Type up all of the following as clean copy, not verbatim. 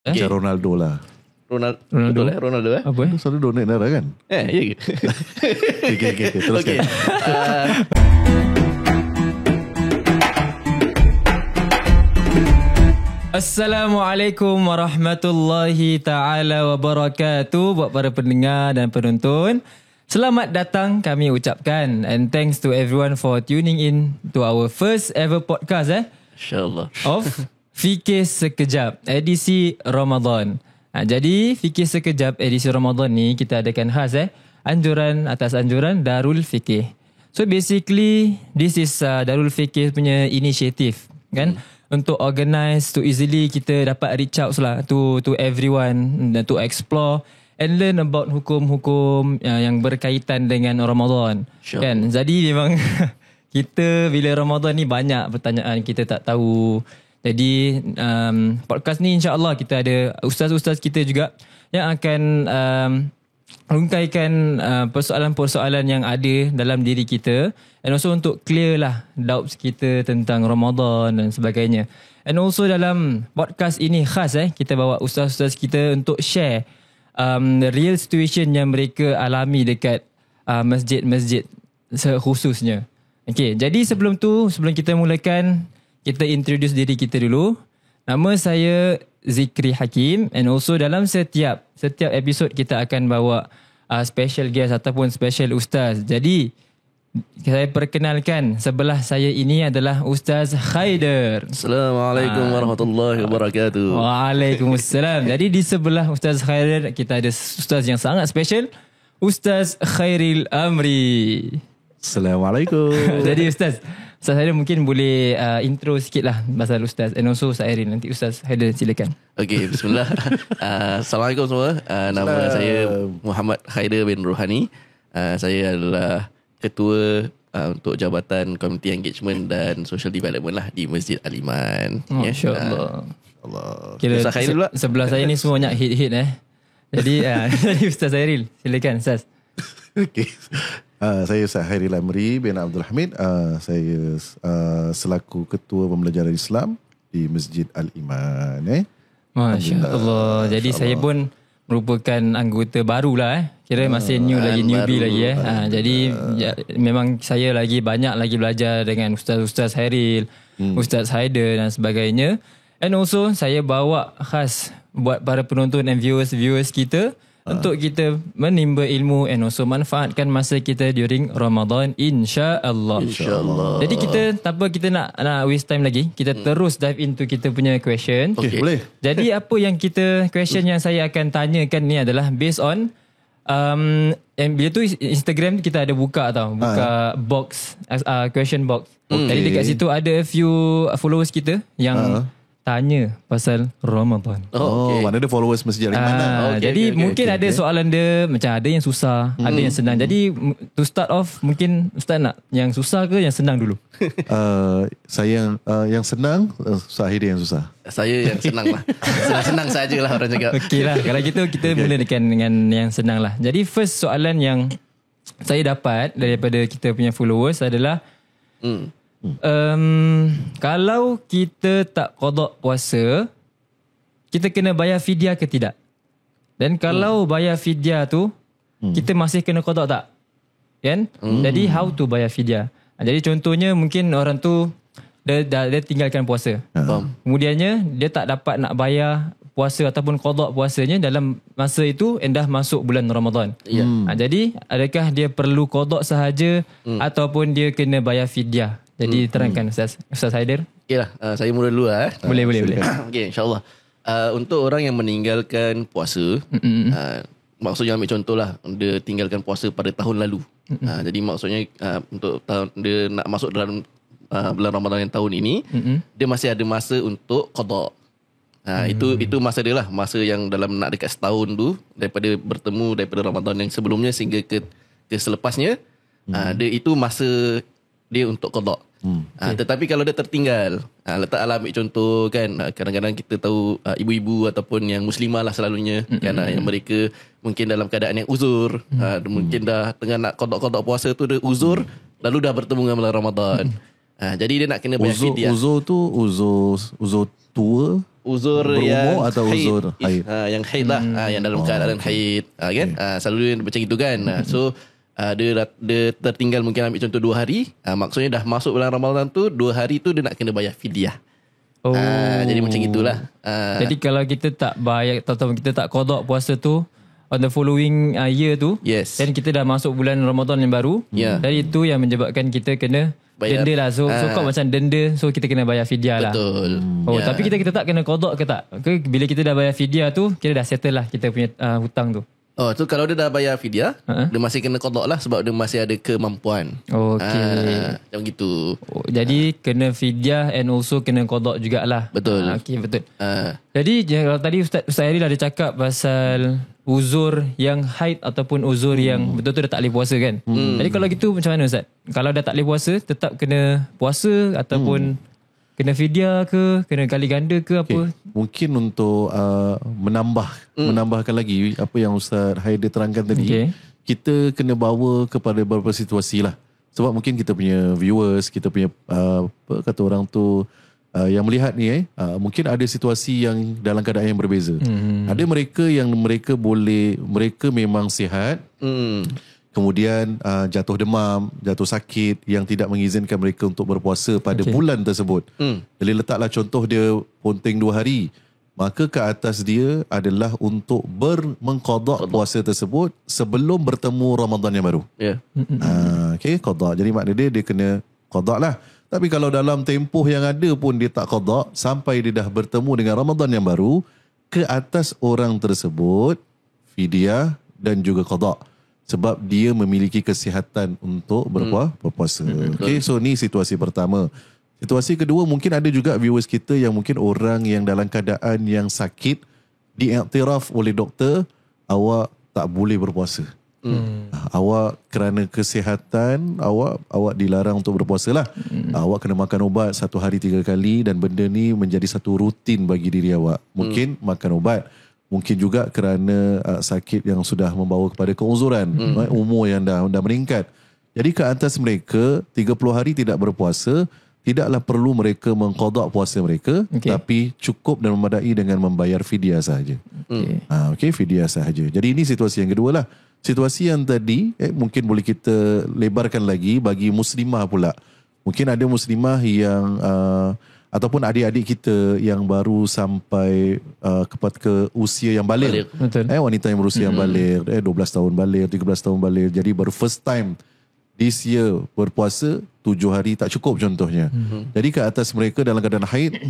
Macam Ronaldo lah. Ronaldo Apa Dia selalu donate darah kan? ya ke? Okay, teruskan. Assalamualaikum warahmatullahi ta'ala wabarakatuh. Buat para pendengar dan penonton, selamat datang kami ucapkan. And thanks to everyone for tuning in to our first ever podcast InsyaAllah. of Fikir Sekejap edisi Ramadan. Jadi Fikir Sekejap edisi Ramadan ni kita adakan khas anjuran atas anjuran Darul Fikir. So basically this is Darul Fikir punya initiative kan, untuk organize to easily kita dapat reach out lah to everyone dan to explore and learn about hukum-hukum yang berkaitan dengan Ramadan. Sure. Kan. Jadi memang kita bila Ramadan ni banyak pertanyaan kita tak tahu. Jadi podcast ni insya-Allah kita ada ustaz-ustaz kita juga yang akan rungkaikan persoalan-persoalan yang ada dalam diri kita, and also untuk clear lah doubts kita tentang Ramadan dan sebagainya. And also dalam podcast ini khas kita bawa ustaz-ustaz kita untuk share the real situation yang mereka alami dekat masjid-masjid khususnya. Okay, jadi sebelum kita mulakan, kita introduce diri kita dulu. Nama saya Zikri Hakim, and also dalam setiap episod kita akan bawa special guest ataupun special ustaz. Jadi saya perkenalkan, sebelah saya ini adalah Ustaz Haider. Assalamualaikum warahmatullahi wabarakatuh. Waalaikumsalam. Jadi di sebelah Ustaz Haider kita ada ustaz yang sangat special, Ustaz Khairil Amri. Assalamualaikum. Jadi Ustaz Haider mungkin boleh intro sikit lah pasal Ustaz, and also Ustaz Haider. Nanti Ustaz Haider silakan. Okey, bismillah. Assalamualaikum semua. Nama saya Muhammad Haider bin Rohani. Saya adalah ketua untuk Jabatan Community Engagement dan Social Development lah di Masjid Al-Iman. Masya-Allah. Allah. Kira Ustaz Khairil pula. sebelah saya ni semua banyak hit Jadi jadi Ustaz Khairil, silakan Ustaz. Okay. Saya Ustaz Khairil Amri bin Abdul Hamid. Saya selaku Ketua Pembelajaran Islam di Masjid Al-Iman. Masya-Allah. Jadi saya pun merupakan anggota baru lah Kira masih newbie lagi Jadi memang saya banyak lagi belajar dengan Ustaz Khairil, Ustaz Haider dan sebagainya. And also saya bawa khas buat para penonton and viewers kita untuk kita menimba ilmu and also manfaatkan masa kita during Ramadan, insya-Allah. Jadi kita nak waste time lagi. Kita terus dive into kita punya question. Okay, boleh. Jadi apa yang question yang saya akan tanyakan ni adalah based on bila tu Instagram kita ada buka box, question box. Jadi dekat situ ada a few followers kita yang tanya pasal Ramadan. Mana ada followers Masjid Al-Iman. Jadi mungkin ada soalan dia, macam ada yang susah, ada yang senang. Jadi to start off, mungkin Ustaz nak yang susah ke yang senang dulu? Saya yang senang, Ustaz Haider yang susah. Saya yang senang lah. Senang sajalah orang cakap. Okey lah, kalau gitu kita mula dengan yang senang lah. Jadi first soalan yang saya dapat daripada kita punya followers adalah kalau kita tak qada puasa, kita kena bayar fidyah ke tidak? Dan kalau bayar fidyah tu, kita masih kena qada tak? Kan? Jadi how to bayar fidyah? Jadi contohnya mungkin orang tu dia tinggalkan puasa. Kemudiannya dia tak dapat nak bayar puasa ataupun qada puasanya dalam masa itu, dah masuk bulan Ramadan. Jadi adakah dia perlu qada sahaja ataupun dia kena bayar fidyah? Jadi terangkan Ustaz Haider. Okeylah, saya mula dulu lah. Boleh. Okey, insya-Allah. Untuk orang yang meninggalkan puasa, maksudnya ambil contoh lah, dia tinggalkan puasa pada tahun lalu. Jadi maksudnya untuk tahun dia nak masuk dalam bulan Ramadan yang tahun ini, dia masih ada masa untuk qada. Itu masa dia lah, masa yang dalam nak dekat setahun tu, daripada bertemu daripada Ramadan yang sebelumnya sehingga ke selepasnya, dia itu masa dia untuk qada. Tetapi kalau dia tertinggal, letaklah ambil contoh kan, kadang-kadang kita tahu ibu-ibu ataupun yang muslimah lah selalunya kan, yang mereka mungkin dalam keadaan yang uzur, mungkin dah tengah nak qada puasa tu dia uzur, lalu dah bertemu dengan bulan Ramadan. Jadi dia nak kena bayar fidyah. Uzur tu uzur tua uzur Berumur yang atau uzur haid? Yang haid lah, yang dalam keadaan haid, kan? Selalu macam itu kan. So dia tertinggal mungkin ambil contoh 2 hari, maksudnya dah masuk bulan Ramadan tu 2 hari tu dia nak kena bayar fidyah. Jadi macam itulah. Jadi kalau kita tak bayar atau kita tak qada puasa tu on the following year tu, Yes. dan kita dah masuk bulan Ramadan yang baru, dari itu yang menyebabkan kita kena Bayar. denda lah. So kau macam denda, so kita kena bayar fidyah lah. Betul. Tapi kita tak kena qada ke tak? Bila kita dah bayar fidyah tu, kita dah settle lah kita punya hutang tu. Tu kalau dia dah bayar fidyah, dia masih kena qada lah sebab dia masih ada kemampuan. Okay. Macam gitu. Jadi kena fidyah and also kena qada jugalah. Betul. Okay, betul. Jadi kalau tadi Ustaz Hairi dah ada cakap pasal uzur yang haid ataupun uzur yang betul-betul dah tak boleh puasa kan. Jadi kalau gitu macam mana Ustaz? Kalau dah tak boleh puasa, tetap kena puasa ataupun kena fidyah ke, kena kali ganda ke apa? Mungkin untuk menambahkan lagi apa yang Ustaz Haider terangkan tadi, kita kena bawa kepada beberapa situasi lah. Sebab mungkin kita punya viewers, kita punya apa kata orang tu yang melihat ni mungkin ada situasi yang dalam keadaan yang berbeza. Ada mereka yang mereka memang sihat, kemudian jatuh demam, jatuh sakit yang tidak mengizinkan mereka untuk berpuasa pada bulan tersebut. Jadi letaklah contoh dia ponteng 2 hari, maka ke atas dia adalah untuk mengqada puasa tersebut sebelum bertemu Ramadan yang baru. Okay, qada. Jadi maknanya dia kena qada lah. Tapi kalau dalam tempoh yang ada pun dia tak qada sampai dia dah bertemu dengan Ramadan yang baru, ke atas orang tersebut fidyah dan juga qada. Sebab dia memiliki kesihatan untuk berpuasa. Okay, so ni situasi pertama. Situasi kedua, mungkin ada juga viewers kita yang mungkin orang yang dalam keadaan yang sakit, diiktiraf oleh doktor, awak tak boleh berpuasa. Awak kerana kesihatan, awak dilarang untuk berpuasa lah. Awak kena makan ubat 1 hari 3 kali dan benda ni menjadi satu rutin bagi diri awak. Mungkin makan ubat. Mungkin juga kerana sakit yang sudah membawa kepada keuzuran, umur yang dah meningkat. Jadi ke atas mereka 30 hari tidak berpuasa, tidaklah perlu mereka mengqada puasa mereka, tapi cukup dan memadai dengan membayar fidyah sahaja. Fidyah sahaja. Jadi ini situasi yang kedua lah. Situasi yang tadi mungkin boleh kita lebarkan lagi bagi muslimah pula. Mungkin ada muslimah yang ataupun adik-adik kita yang baru sampai ke usia yang baligh. Wanita yang berusia yang baligh, 12 tahun baligh, 13 tahun baligh. Jadi baru first time this year berpuasa 7 hari tak cukup contohnya. Jadi ke atas mereka dalam keadaan haid,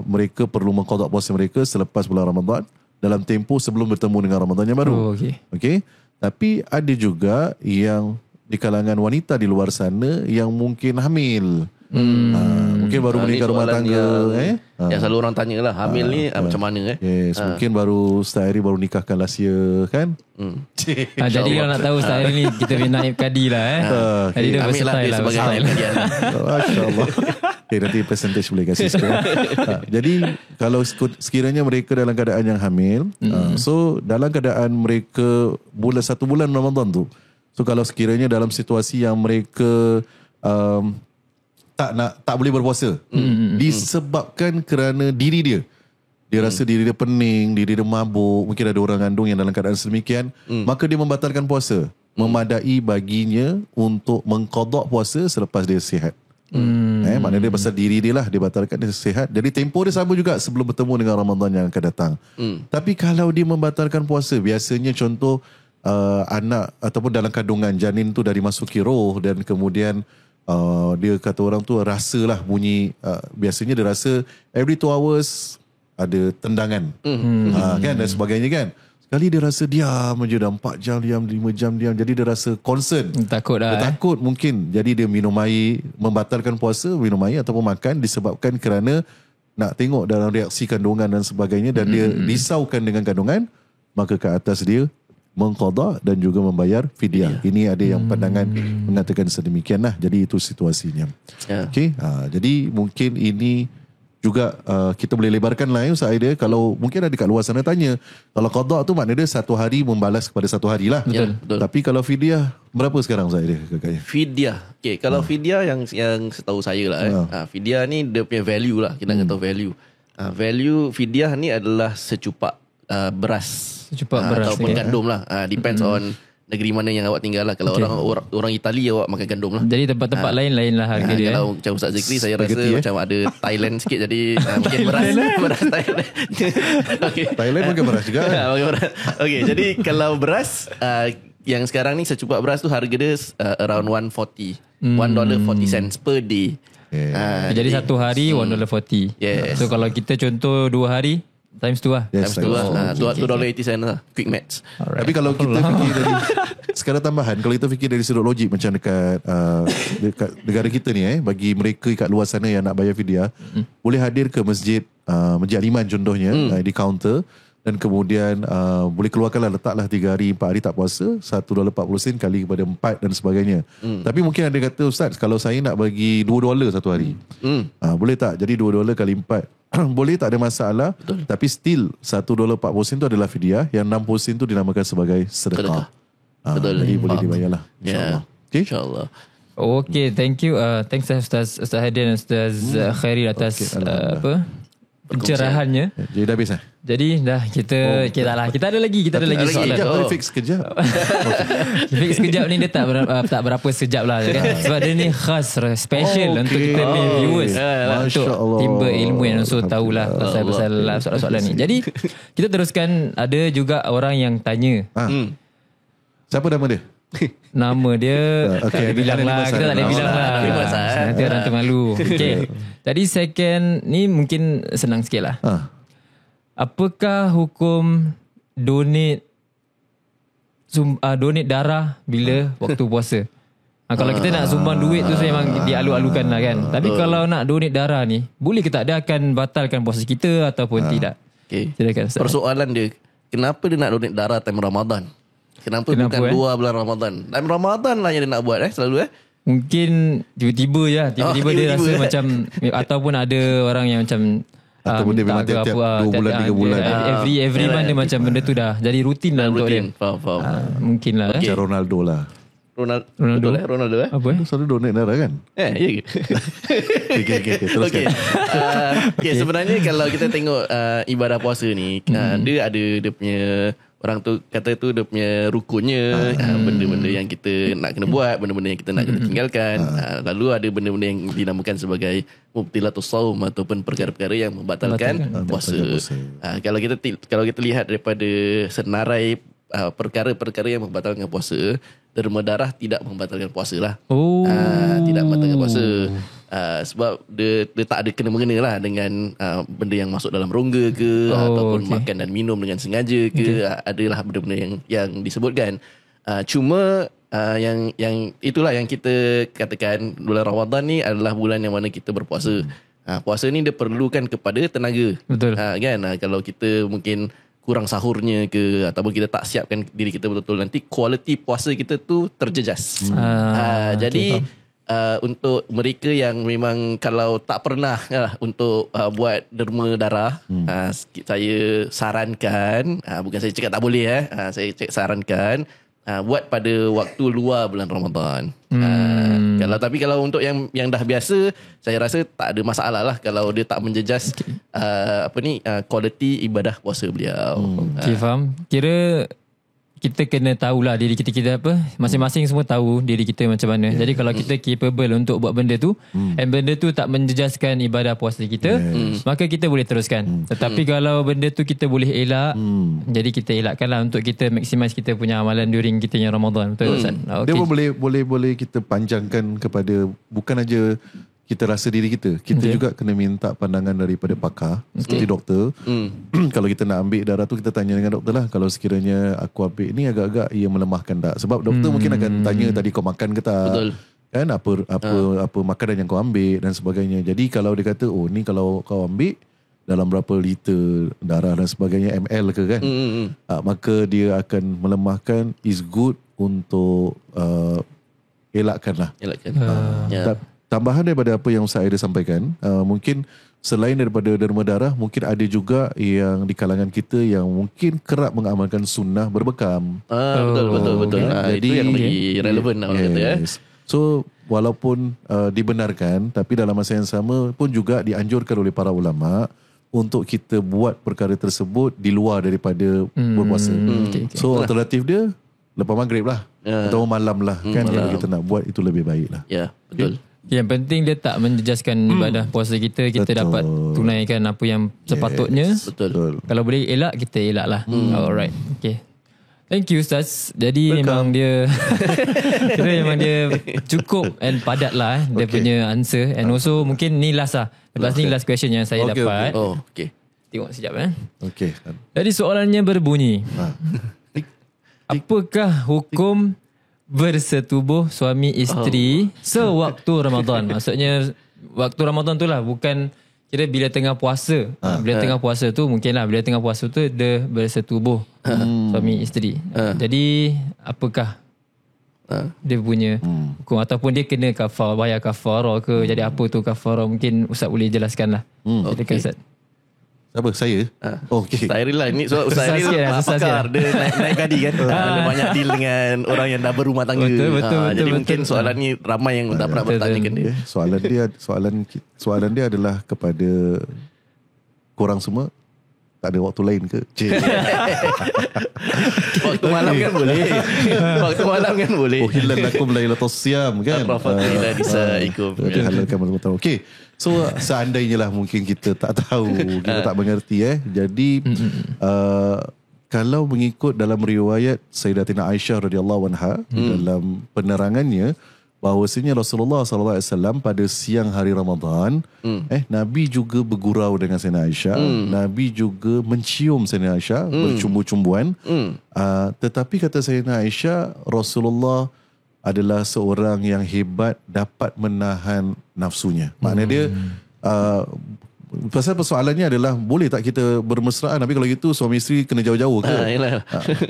mereka perlu mengqada puasa mereka selepas bulan Ramadan dalam tempoh sebelum bertemu dengan Ramadan yang baru. Okay. Tapi ada juga yang di kalangan wanita di luar sana yang mungkin hamil. Mungkin baru menikah rumah tangga. Yang selalu orang tanya lah, hamil ni macam mana? Yes, mungkin baru Ustaz Hairi baru nikahkan last year kan? Jadi kalau nak tahu Ustaz Hairi ni kita punya naib kadi lah. Jadi dia ambil lah versatile dia sebagai naib kadi. Masya-Allah. Okay, nanti percentage boleh kasih sikit. Jadi kalau sekiranya mereka dalam keadaan yang hamil, so dalam keadaan mereka 1 bulan Ramadan tu, so kalau sekiranya dalam situasi yang mereka tak boleh berpuasa, disebabkan kerana diri dia rasa diri dia pening, diri dia mabuk, mungkin ada orang kandung yang dalam keadaan sedemikian, maka dia membatalkan puasa. Memadai baginya untuk mengqada puasa selepas dia sihat. Maknanya dia pasal diri dia lah, dia batalkan, dia sihat. Jadi tempoh dia sama juga sebelum bertemu dengan Ramadan yang akan datang. Tapi kalau dia membatalkan puasa, biasanya contoh anak ataupun dalam kandungan janin tu dah dimasuki roh, dan kemudian dia kata orang tu rasalah bunyi, biasanya dia rasa every 2 hours ada tendangan, kan, dan sebagainya kan. Sekali dia rasa diam je, dah 4 jam diam, 5 jam diam. Jadi dia rasa concern, takut dah, dia takut mungkin. Jadi dia minum air, membatalkan puasa, minum air ataupun makan disebabkan kerana nak tengok dalam reaksi kandungan dan sebagainya, dan dia risaukan dengan kandungan, maka ke atas dia mengqada dan juga membayar fidyah. Ini ada yang pandangan mengatakan sedemikian lah. Jadi itu situasinya. Okay. Jadi mungkin ini juga kita boleh lebarkan lah Ustaz Aida. Kalau mungkin ada kat luar sana tanya, kalau qada tu maknanya dia 1 hari membalas kepada 1 hari lah. Betul. Tapi kalau fidyah berapa sekarang Ustaz Aida kakaknya? Fidyah. Kalau fidyah yang setahu saya lah, fidyah ni dia punya value lah. Kita kata value. Value fidyah ni adalah secupak beras. Secupak beras ataupun ni, gandum lah. Depends on negeri mana yang awak tinggal lah. Kalau orang Itali, awak makan gandum lah. Jadi tempat-tempat lain lah harga dia. Kalau macam Ustaz Zikri, saya rasa macam ada Thailand sikit. Jadi mungkin beras Thailand. Okay. Thailand makan beras juga kan? Makan beras. Okay, jadi kalau beras yang sekarang ni secupak beras tu harga dia around $1.40 $1.40 per day. Jadi satu hari $1.40. Yes. So kalau kita contoh 2 hari times 2 lah. Yes, Times tu lah. $2.80 lah. Quick maths. Tapi kalau kita fikir dari sekarang tambahan, kalau kita fikir dari sudut logik macam dekat negara kita ni bagi mereka kat luar sana yang nak bayar fidyah, boleh hadir ke masjid Al-Iman contohnya di kaunter, dan kemudian boleh keluarkanlah, letaklah 3 hari 4 hari tak puasa, $1.40 kali kepada 4 dan sebagainya. Tapi mungkin ada kata, Ustaz, kalau saya nak bagi $2 satu hari, boleh tak jadi $2 kali 4? Boleh, tak ada masalah. Betul. Tapi still $1.40 itu adalah fidyah, yang 60% itu dinamakan sebagai sedekah. Betul. Jadi boleh dibayarlah, InsyaAllah. Okay? InsyaAllah. Okay, thank you. Thanks Ustaz Haidin dan Ustaz Khairil atas pencerahannya. Jadi dah habis Jadi dah kita ada lagi soalan. Sekejap, fix sekejap. Fix sekejap ni dia tak berapa sekejap lah kan? Sebab dia ni khas special untuk kita punya viewers, untuk timba ilmu yang so tahulah pasal soalan-soalan ni. Jadi kita teruskan. Ada juga orang yang tanya, siapa nama dia? Nama dia tak boleh bilang lah. Kita tak boleh bilang lah. Nanti orang tu malu. Okay. Jadi second ni mungkin senang sikit lah. Apakah hukum donate darah bila waktu puasa? Kalau kita nak sumbang duit tu memang dialu-alukan lah kan. Tapi kalau nak donate darah ni, boleh ke tak? Dia akan batalkan puasa kita ataupun tidak? Okay. Silakan Ustaz. Persoalan dia, kenapa dia nak donate darah time Ramadan? Kenapa bukan luar bulan Ramadan? Time Ramadan lah yang dia nak buat selalu Mungkin tiba-tiba je. Tiba-tiba dia rasa macam, ataupun ada orang yang macam ataupun dia memang tiap 2 bulan 3 bulan every month dia macam benda tu dah jadi rutin lah untuk dia. Faham. Mungkin lah macam Ronaldo lah. Ronaldo apa selalu donate darah kan? Ya ke? Okay, teruskan. Okay, sebenarnya kalau kita tengok ibadah puasa ni, dia ada dia punya, orang tu kata tu dia punya rukunnya, benda-benda yang kita nak kena buat, benda-benda yang kita nak kena tinggalkan. Lalu ada benda-benda yang dinamakan sebagai mubtilatus saum, ataupun perkara-perkara yang membatalkan puasa. Kalau kita lihat daripada senarai perkara-perkara yang membatalkan puasa, derma darah tidak membatalkan puasa lah. Tidak membatalkan puasa. Sebab dia tak ada kena-mengena lah dengan benda yang masuk dalam rongga ke, ataupun makan dan minum dengan sengaja ke. Adalah benda-benda yang disebutkan. Cuma yang itulah yang kita katakan, bulan Ramadan ni adalah bulan yang mana kita berpuasa. Puasa ni dia perlukan kepada tenaga. Betul. Kan? Kalau kita mungkin kurang sahurnya ke, ataupun kita tak siapkan diri kita betul-betul, nanti kualiti puasa kita tu terjejas. Jadi untuk mereka yang memang kalau tak pernah untuk buat derma darah, saya sarankan, bukan saya cakap tak boleh, saya sarankan buat pada waktu luar bulan Ramadan. Kalau untuk yang dah biasa, saya rasa tak ada masalah lah kalau dia tak menjejas kualiti ibadah puasa beliau. Okay, faham. Kira kita kena tahulah diri kita apa, masing-masing semua tahu diri kita macam mana. Jadi kalau kita capable untuk buat benda tu, and benda tu tak menjejaskan ibadah puasa kita, maka kita boleh teruskan. Tetapi kalau benda tu kita boleh elak, jadi kita elakkanlah untuk kita maximize kita punya amalan during kita yang Ramadan. Betul Ustaz? Dia pun boleh kita panjangkan kepada, bukan aja kita rasa diri kita juga kena minta pandangan daripada pakar, seperti doktor. Kalau kita nak ambil darah tu, kita tanya dengan doktor lah, kalau sekiranya aku ambil ni agak-agak ia melemahkan tak? Sebab doktor mungkin akan tanya tadi kau makan ke tak. Betul. Kan apa makanan yang kau ambil dan sebagainya. Jadi kalau dia kata ni kalau kau ambil dalam berapa liter darah dan sebagainya, ml ke kan, maka dia akan melemahkan, is good untuk elakkan lah. Tambahan daripada apa yang Ustaz Aida sampaikan, mungkin selain daripada derma darah, mungkin ada juga yang di kalangan kita yang mungkin kerap mengamalkan sunnah berbekam. Betul. Jadi itu yang lagi relevan lah orang kata. So walaupun dibenarkan, tapi dalam masa yang sama pun juga dianjurkan oleh para ulama untuk kita buat perkara tersebut di luar daripada berpuasa. Okay. So alternatif dia lepas maghrib lah atau malam lah kan. Kalau kita nak buat itu lebih baik lah. Ya, betul. Yang penting dia tak menjejaskan ibadah puasa kita. Kita Betul. dapat tunaikan apa yang sepatutnya. Betul. Kalau boleh elak, kita elak lah. Alright. Okay. Thank you Ustaz. Jadi memang dia kira memang dia cukup and padat lah dia punya answer. And also mungkin ni last lah. Lepas ni last question yang saya dapat. Oh, okay. Tengok sekejap Okay. Jadi soalannya berbunyi. Apakah hukum bersetubuh suami isteri sewaktu Ramadan? Maksudnya waktu Ramadan tu lah, bukan kira bila tengah puasa. Bila tengah puasa tu mungkin lah, bila tengah puasa tu dia bersetubuh suami isteri. Jadi apakah dia punya hukum, ataupun dia kena bayar kafarah ke? Jadi apa tu kafarah? Mungkin Ustaz boleh jelaskan lah. Silakan Ustaz. Apa? Saya? Okay. Ustaz Hairil lah. Ini sebab Ustaz Hairil Susah pakar. Dia naik kadi kan. Dia banyak deal dengan orang yang dah berumah tangga. Jadi mungkin soalan ni ramai yang tak pernah bertanyakan dia. Soalan dia adalah kepada korang semua. Tak ada waktu lain ke? Waktu malam kan boleh. Waktu malam kan boleh. Uhillan lakum lailatus siyam kan. Rafatila disaikum. Dihalalkan malam-malam. Okay. So seandainya lah mungkin kita tak tahu, kita tak mengerti Jadi kalau mengikut dalam riwayat Sayyidatina Aisyah radhiyallahu anha dalam penerangannya, bahawasanya Rasulullah SAW pada siang hari Ramadan Nabi juga bergurau dengan Sayyidina Aisyah. Nabi juga mencium Sayyidina Aisyah bercumbu-cumbuan. Tetapi kata Sayyidina Aisyah, Rasulullah adalah seorang yang hebat, dapat menahan nafsunya. Maknanya dia pasal persoalannya adalah boleh tak kita bermesraan, tapi kalau gitu suami isteri kena jauh-jauh ke?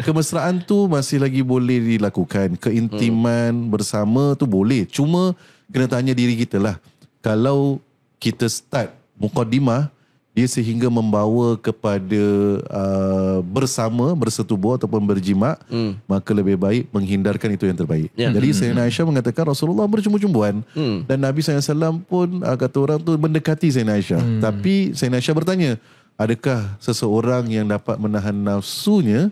Kemesraan tu masih lagi boleh dilakukan. Keintiman bersama tu boleh. Cuma kena tanya diri kita lah. Kalau kita start muqaddimah dia sehingga membawa kepada bersama, bersetubuh ataupun berjima, maka lebih baik menghindarkan itu yang terbaik. Jadi Sayyidina Aisyah mengatakan Rasulullah bercumbu-cumbuan dan Nabi SAW pun kata orang tu mendekati Sayyidina Aisyah. Tapi Sayyidina Aisyah bertanya, adakah seseorang yang dapat menahan nafsunya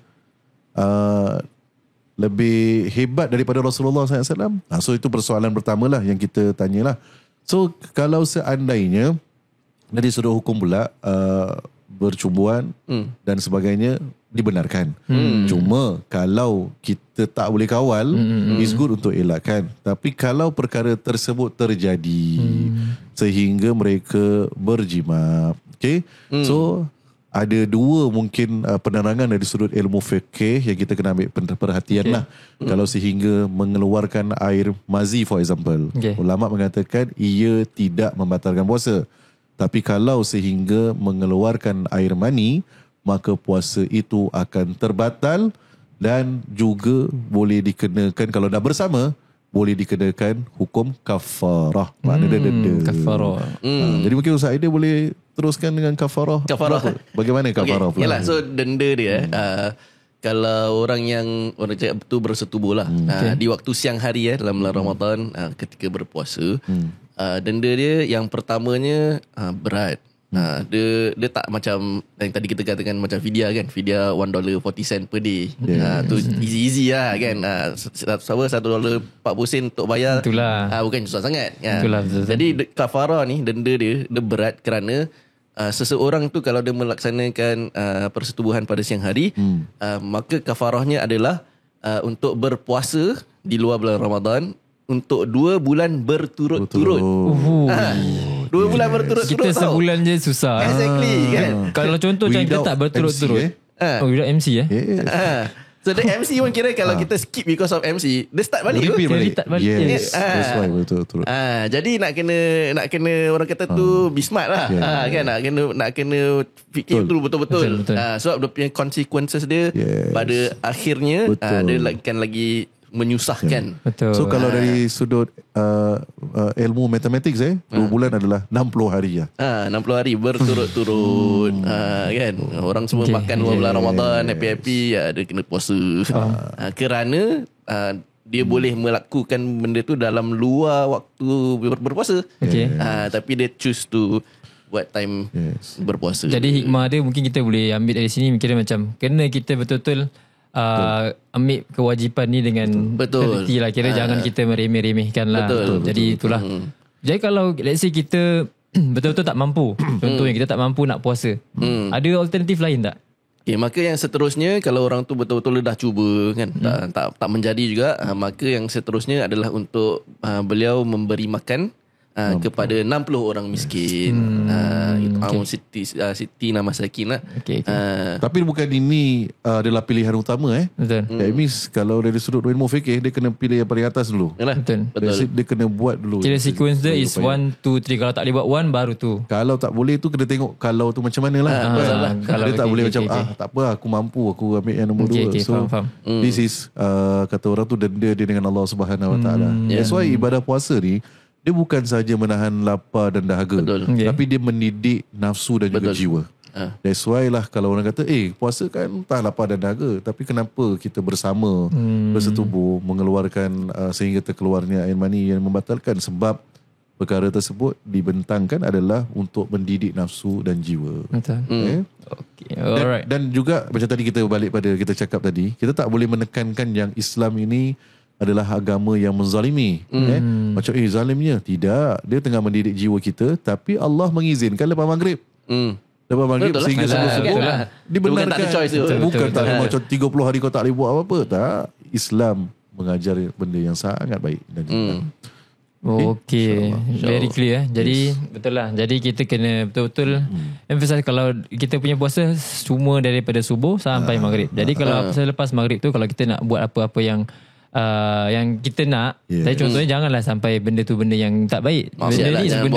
lebih hebat daripada Rasulullah SAW? So itu persoalan pertama lah yang kita tanyalah. So kalau seandainya dari sudut hukum pula bercumbuan dan sebagainya dibenarkan. Cuma kalau kita tak boleh kawal, it's good untuk elakkan. Tapi kalau perkara tersebut terjadi sehingga mereka berjima, okay? So ada dua mungkin penerangan dari sudut ilmu fiqh yang kita kena ambil perhatian lah. Kalau sehingga mengeluarkan air mazi for example, ulama mengatakan ia tidak membatalkan puasa. Tapi kalau sehingga mengeluarkan air mani, maka puasa itu akan terbatal dan juga boleh dikenakan, kalau dah bersama, boleh dikenakan hukum kafarah. Maknanya denda. Kafarah. Jadi mungkin Ustaz Aidil boleh teruskan dengan kafarah. Bagaimana kafarah pula? Yalah, so denda dia kalau orang cakap tu bersetubuh lah di waktu siang hari dalam bulan Ramadan ketika berpuasa, denda dia yang pertamanya berat. Dia tak macam yang tadi kita katakan macam fidyah kan, fidyah $1.40 per day. Tu easy lah kan. $1.40 untuk bayar. Itulah. Bukan susah sangat. Itulah, jadi kafarah ni, denda dia berat kerana seseorang tu kalau dia melaksanakan persetubuhan pada siang hari, maka kafarahnya adalah untuk berpuasa di luar bulan Ramadan untuk 2 bulan berturut-turut. 2 bulan berturut-turut. Kita sebulan je susah. Exactly kan. Kalau contoh macam kita tak berturut-turut. Without MC So the MC pun kira kalau kita skip because of MC, dia start balik. Start balik. Yes. That's why betul-betul. Jadi nak kena orang kata tu be smart lah. Kan nak kena fikir tu betul-betul. Sebab dia punya consequences dia pada akhirnya dia akan lagi menyusahkan. Betul. So kalau dari sudut ilmu matematik 2 bulan adalah 60 hari lah. 60 hari berturut-turut. Kan orang semua makan 2 bulan Ramadan happy-happy, dia kena puasa. Kerana dia boleh melakukan benda tu dalam luar waktu berpuasa. Tapi dia choose to buat time berpuasa. Jadi hikmah dia mungkin kita boleh ambil dari sini, kira macam kena kita betul-betul ambil kewajipan ni dengan teliti lah. Kira jangan kita meremeh-remehkan lah. Jadi itulah. Jadi kalau let's say kita betul-betul tak mampu, contohnya kita tak mampu nak puasa, ada alternatif lain tak? Okay, maka yang seterusnya, kalau orang tu betul-betul dah cuba kan, tak menjadi juga, maka yang seterusnya adalah untuk beliau memberi makan kepada 60 orang miskin. Siti nama sakin lah. Tapi bukan ini adalah pilihan utama Betul. That means kalau dari sudut ilmu fikir, dia kena pilih yang paling atas dulu. Betul. Dia kena buat dulu. Kira sequence dia is 1, 2, 3. Kalau tak boleh buat 1 baru tu. Kalau tak boleh tu kena tengok kalau tu macam mana lah. Kalau dia tak boleh macam tak apa, aku mampu, aku ambil yang nombor 2. So faham. This is kata orang tu denda dia dengan Allah Subhanahu Wa Taala. That's why ibadah puasa ni, dia bukan saja menahan lapar dan dahaga, tapi dia mendidik nafsu dan juga jiwa. That's why lah kalau orang kata puasa kan tak lapar dan dahaga, tapi kenapa kita bersama bersetubuh mengeluarkan sehingga terkeluarnya air mani yang membatalkan? Sebab perkara tersebut dibentangkan adalah untuk mendidik nafsu dan jiwa. Betul. Okay. Alright. Dan juga macam tadi kita balik pada kita cakap tadi, kita tak boleh menekankan yang Islam ini adalah agama yang menzalimi. Macam zalimnya. Tidak. Dia tengah mendidik jiwa kita, tapi Allah mengizinkan lepas maghrib. Lepas maghrib sehingga subuh dibenarkan. Bukan tak ada macam 30 hari kau tak boleh buat apa-apa. Tak. Islam mengajar benda yang sangat baik. Okay. Very clear. Jadi betul lah. Jadi kita kena betul-betul emphasize kalau kita punya puasa semua daripada subuh sampai maghrib. Jadi kalau selepas maghrib tu, kalau kita nak buat apa-apa yang kita nak, tapi contohnya janganlah sampai benda tu benda yang tak baik. Jangan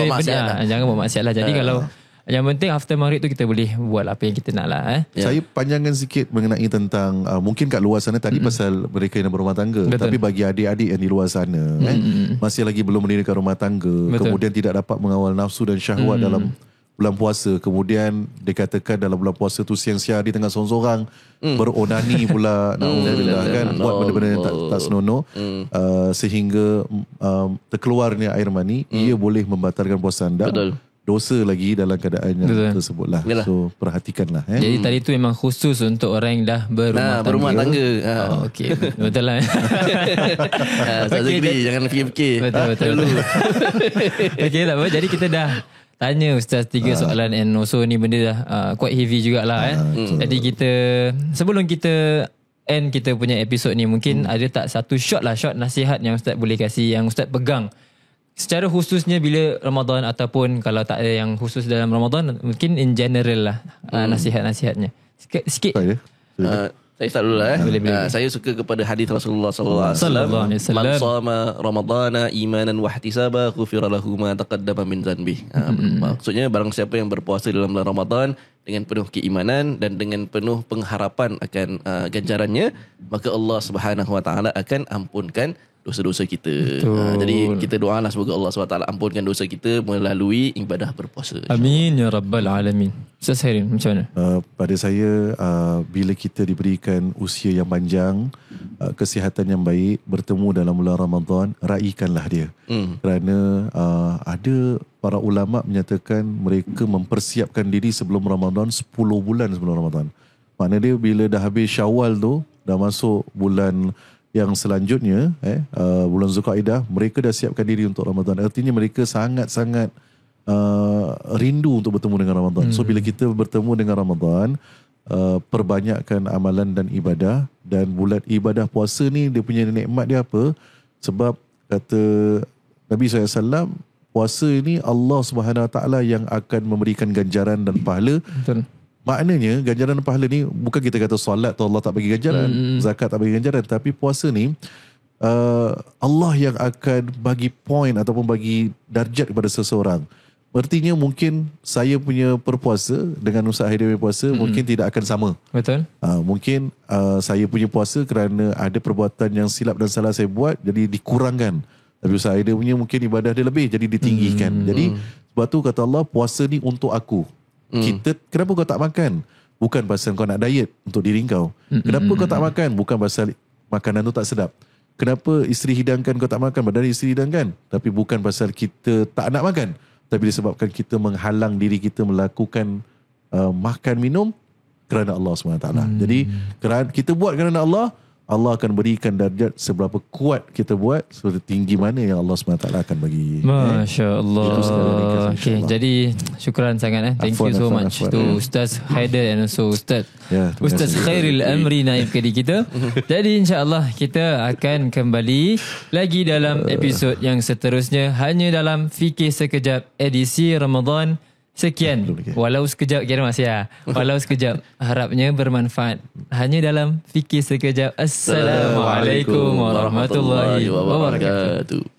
buat maksiat lah. Jadi kalau yang penting after maghrib tu kita boleh buat apa yang kita nak lah. Saya panjangkan sikit mengenai tentang mungkin kat luar sana tadi pasal mereka yang berumah tangga. Betul. Tapi bagi adik-adik yang di luar sana masih lagi belum mendirikan rumah tangga, kemudian tidak dapat mengawal nafsu dan syahwat dalam bulan puasa, kemudian dikatakan dalam bulan puasa tu siang-siang dia tengah sorang-sorang beronani pula, naudzubillah kan, buat benda-benda yang tak senonoh, sehingga terkeluarnya air mani, ia boleh membatalkan puasa anda. Dosa lagi dalam keadaan yang tersebut lah. So perhatikanlah. Jadi tadi tu memang khusus untuk orang yang dah berumah tangga. Okay. Betul lah. Jangan fikir-fikir. Betul. Okay, tak apa. Jadi kita dah tanya Ustaz 3 soalan, and also ni benda dah quite heavy jugalah. Jadi kita sebelum kita end kita punya episod ni, mungkin ada tak satu short nasihat yang Ustaz boleh kasih, yang Ustaz pegang secara khususnya bila Ramadan, ataupun kalau tak ada yang khusus dalam Ramadan, mungkin in general lah nasihat-nasihatnya sikit. Saya start dulu lah. Saya suka kepada hadis Rasulullah sallallahu alaihi wasallam. Man shama Ramadana imanan wa ihtisaba ghufira lahu ma taqaddama min dhanbi. Maksudnya barang siapa yang berpuasa dalam bulan Ramadan dengan penuh keimanan dan dengan penuh pengharapan akan ganjarannya, maka Allah Subhanahu wa taala akan ampunkan dosa-dosa kita. Jadi kita doalah semoga Allah SWT ampunkan dosa kita melalui ibadah berpuasa. Amin ya rabbal alamin. Ustaz Hairin, macam mana? Pada saya, bila kita diberikan usia yang panjang, kesihatan yang baik, bertemu dalam bulan Ramadan, raikanlah dia. Kerana ada para ulama menyatakan mereka mempersiapkan diri sebelum Ramadan 10 bulan sebelum Ramadan. Maknanya dia bila dah habis Syawal tu, dah masuk bulan yang selanjutnya, bulan Zulkaidah, mereka dah siapkan diri untuk Ramadan. Artinya mereka sangat-sangat rindu untuk bertemu dengan Ramadan. So bila kita bertemu dengan Ramadan, perbanyakkan amalan dan ibadah. Dan bulan ibadah puasa ni, dia punya nikmat dia apa? Sebab kata Nabi SAW, puasa ini Allah SWT yang akan memberikan ganjaran dan pahala. Betul. Maknanya ganjaran pahala ni bukan kita kata solat tu Allah tak bagi ganjaran, zakat tak bagi ganjaran, tapi puasa ni Allah yang akan bagi point ataupun bagi darjat kepada seseorang. Artinya mungkin saya punya berpuasa dengan Ustaz Haidir punya puasa mungkin tidak akan sama. Betul. Mungkin saya punya puasa kerana ada perbuatan yang silap dan salah saya buat, jadi dikurangkan. Tapi Ustaz Haidir punya mungkin ibadah dia lebih, jadi ditinggikan. Jadi sebab tu kata Allah, puasa ni untuk aku. Kenapa kau tak makan? Bukan pasal kau nak diet untuk diri kau. Kenapa kau tak makan? Bukan pasal makanan tu tak sedap. Kenapa isteri hidangkan kau tak makan? Padahal isteri hidangkan. Tapi bukan pasal kita tak nak makan. tapi disebabkan kita menghalang diri kita melakukan makan minum kerana Allah SWT. Jadi kerana kita buat kerana Allah, Allah akan berikan darjat seberapa kuat kita buat, seberapa tinggi mana yang Allah SWT akan bagi. Masya Allah. Okay, jadi syukran sangat. Thank you so much to Ustaz Haider and also Ustaz Ustaz Khairil Amri Naib Kadi kita. Jadi insyaAllah kita akan kembali lagi dalam episod yang seterusnya, hanya dalam Fikir Sekejap edisi Ramadan. Sekian. Walau sekejap, kira masih ya. Walau sekejap. Harapnya bermanfaat. Hanya dalam Fikir Sekejap. Assalamualaikum warahmatullahi wabarakatuh.